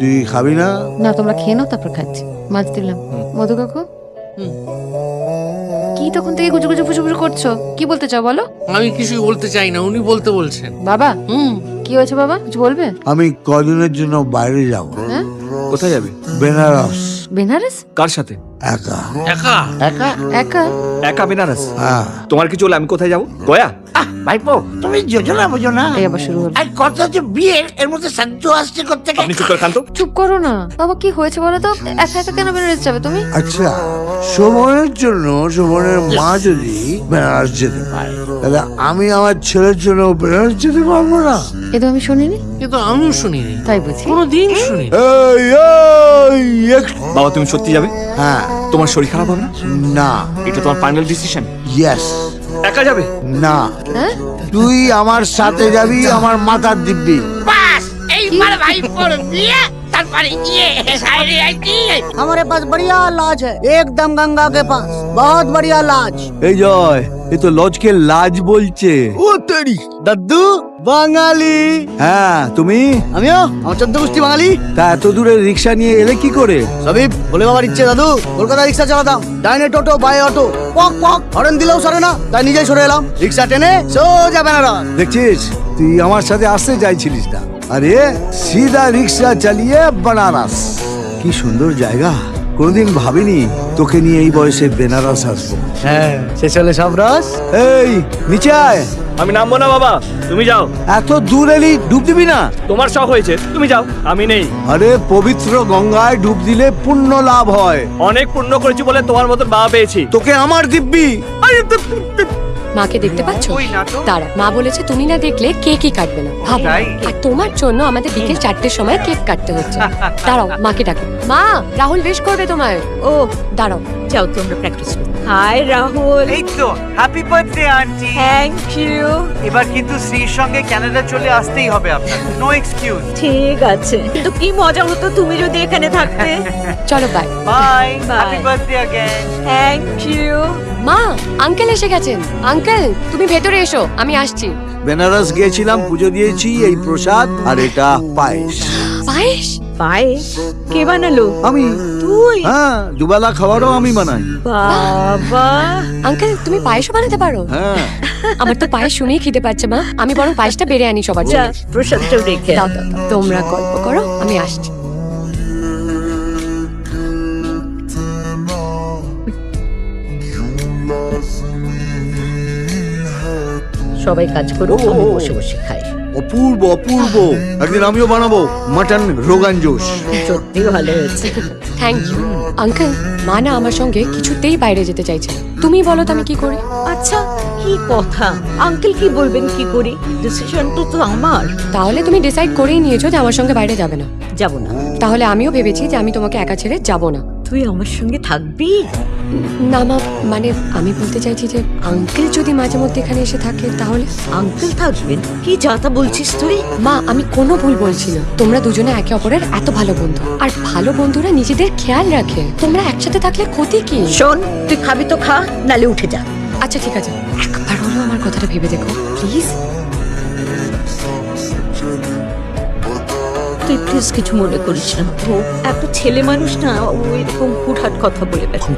তুই খাবি না? না, তোমরা খেয়ে নাও, তারপর খাচ্ছি। মাছ দিলাম। মধু কাকু, কি তখন থেকে গুজু গুজু ফুসু ফুসু করছো? কি বলতে চাও বলো? আমি কিছুই বলতে চাই না, উনি বলতে বলছেন। বাবা, কি হয়েছে বাবা? কিছু বলবে? আমি কদিনের জন্য বাইরে যাব। হ্যাঁ? কোথায় যাবে? বেনারস। বেনারস? কার সাথে? একা। একা? একা? একা? একা বেনারস? হ্যাঁ। তোমার কিছু হলে আমি কোথায় যাবো? গয়া? ভাইপো তুমি যোজনা বোঝো না। এই আবার শুরু হলো। আর কত যে বিয়ে, এর মধ্যে সাহায্য আসছে করতে। আপনি চুপ করে খান তো। চুপ করো না বাবা, কি হয়েছে বলো তো? একা একা কেন বেনারস যাবে তুমি? আচ্ছা, শোভনের জন্য শোভনের মা যদি বেনারস যেতে পারে, তাহলে আমি আমার ছেলের জন্য বেনারস যেতে পারবো না? এ তো আমি শুনিনি। কিন্তু আমিও শুনিনি, তাই বুঝি? কোনোদিন শুনিনি। এই, এই, বাবা তুমি সত্যি যাবে? হ্যাঁ। তোমার শরীর খারাপ হবে না? না। এটা তোমার ফাইনাল ডিসিশন? ইয়েস। একা যাবে? না, হ্যাঁ? তুই আমার সাথে যাবি, আমার মাথার দিব্যি। বাস এইবার ভাইপোর বিয়ে, তারপরে ইয়ে সাইরে আইছি। हमारे पास बढ़िया इलाज है, एकदम गंगा के पास, बहुत बढ़िया इलाज। এই জয়, এ তো লজকে লাজ বলছে। ও তেরি দাদু বাঙালি। হ্যাঁ, তুমি? আমিও, আমার 14 গোষ্ঠী বাঙালি। তা এত দূরে রিক্সা নিয়ে এলে কি করে? সবই বলে বাবার ইচ্ছে দাদু। কলকাতা রিক্সা চালাতাম, ডাইনে টোটো বাই অটো, পক পক হরেন দিলেও সরে না, তাই নিজেই সরে এলাম। রিক্সা টেনে সোজা বেনারস। দেখছিস, তুই আমার সাথে আসতে চাইছিলিস না, আরে সিধা রিক্সা চালিয়ে বেনারস। কি সুন্দর জায়গা, কোনোদিন ভাবিনি তোকে নিয়ে এই বয়সে বেনারস আসবো। হ্যাঁ, শেষ হলে সব রস। এই নিচে আয়। আমি নামবো না বাবা, তুমি যাও। এত দূর এলি, ডুব দিবি না? তোমার শখ হয়েছে, তুমি যাও, আমি নেই। আরে পবিত্র গঙ্গায় ডুব দিলে পুণ্য লাভ হয়। অনেক পুণ্য করেছি বলে তোমার মতন বাবা পেয়েছি। তোকে আমার দিব্যি। মাকে দেখতে পাচ্ছ? দাঁড়া, মা বলেছে তুমি না দেখলে কেকই কাটবে না। ভাবো, আর তোমার জন্য আমাদের বিকেল 4টের সময় কেক কাটতে হচ্ছে। দাঁড়াও, মাকে ডাকে। মা, রাহুল উইশ করবে তোমায়। ও দাঁড়াও, যাও তোমরা প্র্যাকটিস করো। হাই রাহুল। এই তো, happy birthday aunty. Thank you. এবার কিন্তু শ্রীর সঙ্গে কানাডা চলে আসতেই হবে আপনার, নো এক্সকিউজ। ঠিক আছে, কিন্তু কি মজা হতো তুমি যদি এখানে থাকতে। চলো bye. Bye, Bye. Happy birthday again. Thank you. মা, আঙ্কেল এসে গেছেন। আঙ্কেল তুমি ভেতরে এসো, আমি আসছি। বেনারস গিয়েছিলাম, পুজো দিয়েছি, এই প্রসাদ আর এটা পায়েস। পায়েস? পায়েস কে বানালো? আমি। তুই? হ্যাঁ, দুবেলা খাবারও আমি বানাই। বাবা, আঙ্কেল তুমি পায়েসও বানাতে পারো? হ্যাঁ। আমার তো পায়েস শুনেই খিদে পাচ্ছে মা, আমি বরং পায়েসটা বেড়ে আনি সবার যা জন্য। প্রসাদটাও রেখে দাও দাও দাও। তোমরা গল্প করো, আমি আসছি। সবাই কাজ করো, আমি বসে বসে খাই। অপূর্ব অপূর্ব, একদিন আমিও বানাবো মাটন রোগান জোশ। সত্যি ভালো হয়েছে। Thank you uncle. মা না আমার সঙ্গে কিছুতেই বাইরে যেতে চাইছে না। তুমি বলো তো আমি কি করি? আচ্ছা, কি কথা, আঙ্কেল কি বলবেন কি করি? ডিসিশন তো আমার। তাহলে তুমি ডিসাইড করেই নিয়েছো যে আমার সঙ্গে বাইরে যাবে না? যাব না। তাহলে আমিও ভেবেছি যে আমি তোমাকে একা ছেড়ে যাব না। তুই আমার সঙ্গে থাকবি? না মা, মানে আমি বলতে চাইছি যে আঙ্কেল যদি মাঝে মধ্যে এখানে এসে থাকে তাহলে। আঙ্কেল থাকবেন? কি যাতা বলছিস তুই? মা, আমি কোনো ভুল বলছি না। তোমরা দুজনে একে অপরের এত ভালো বন্ধু, আর ভালো বন্ধুরা নিজেদের খেয়াল রাখে। তোমরা একসাথে থাকলে ক্ষতি কি? শোন, তুই খাবি তো খা, নালে উঠে যা। আচ্ছা ঠিক আছে, একবার হলেও আমার কথাটা ভেবে দেখো প্লিজ। তুই প্লিজ কিছু মনে করিস না। ও এত ছেলে মানুষ না, ও এরকম হুটহাট কথা বলে বেড়ায়।